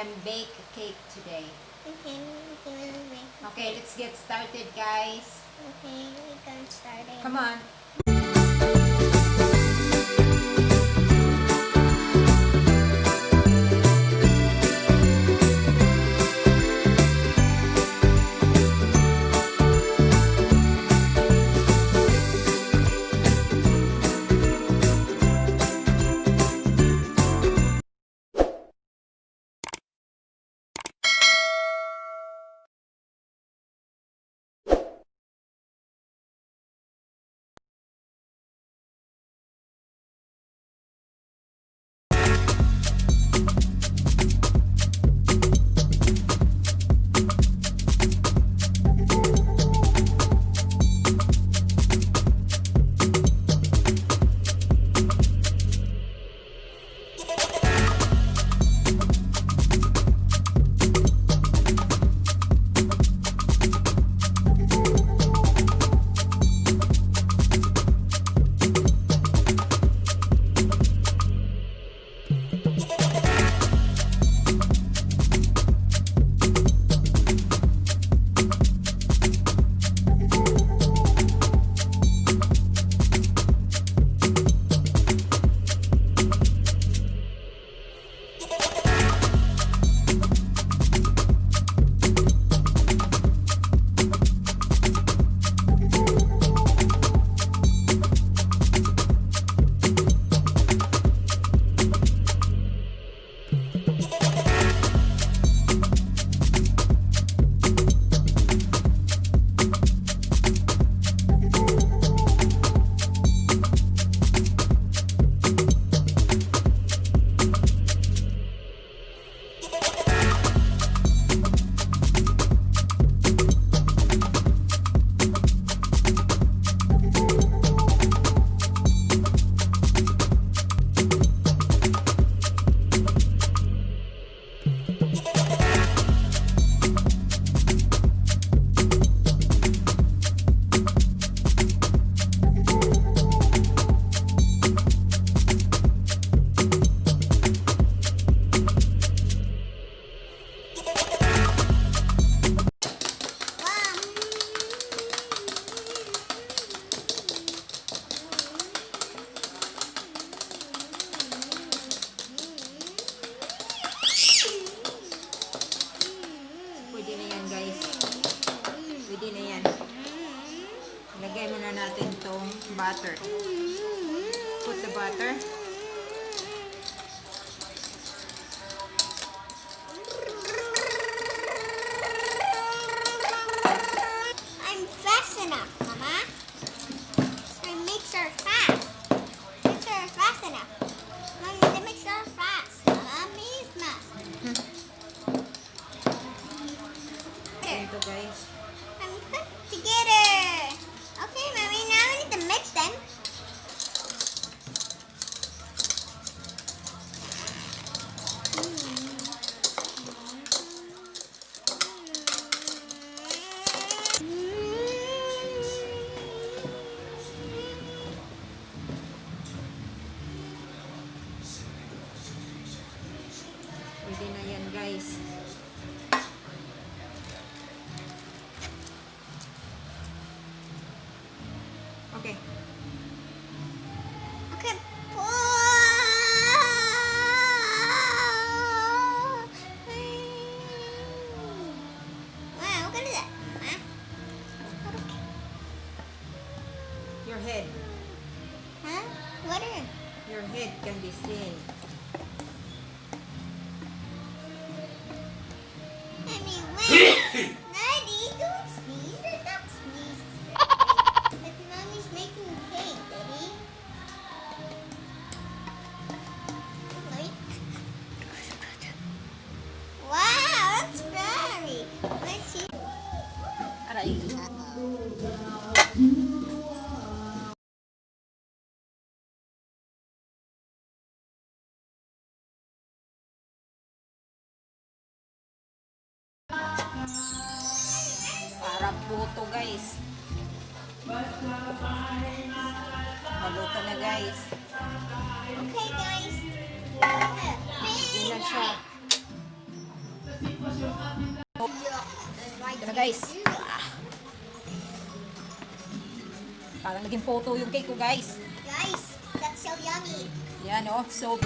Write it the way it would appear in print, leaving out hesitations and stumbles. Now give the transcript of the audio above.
can bake a cake today. Okay, we can make. Okay, let's get started, guys. Okay, we can start it. Come on. Pwede na yan, guys. Pwede na yan. Lagay muna natin tong butter. Put the butter. I'm fast enough, Mama. My mixer fast. Mixer is fast enough. Mom, the mixer fast. Mama, please, Mom. Ito, guys. I'm put together. Okay, Mommy, now we need to mix them. Pwede na yan, guys. Okay. Okay, wow, look at that, Mama. Your head. Huh? What is? Your head can be seen. I mean, wait. Daddy, don't sneeze. Don't sneeze. But Mommy's making cake, Daddy. Wait. Wow, that's very. Let's see. Aray. Parang puto, guys. Maluto na, guys. Okay, guys. Hindi na siya. Ito na guys. Parang naging photo yung cake ko guys. Guys, that's so yummy. Yan oh, so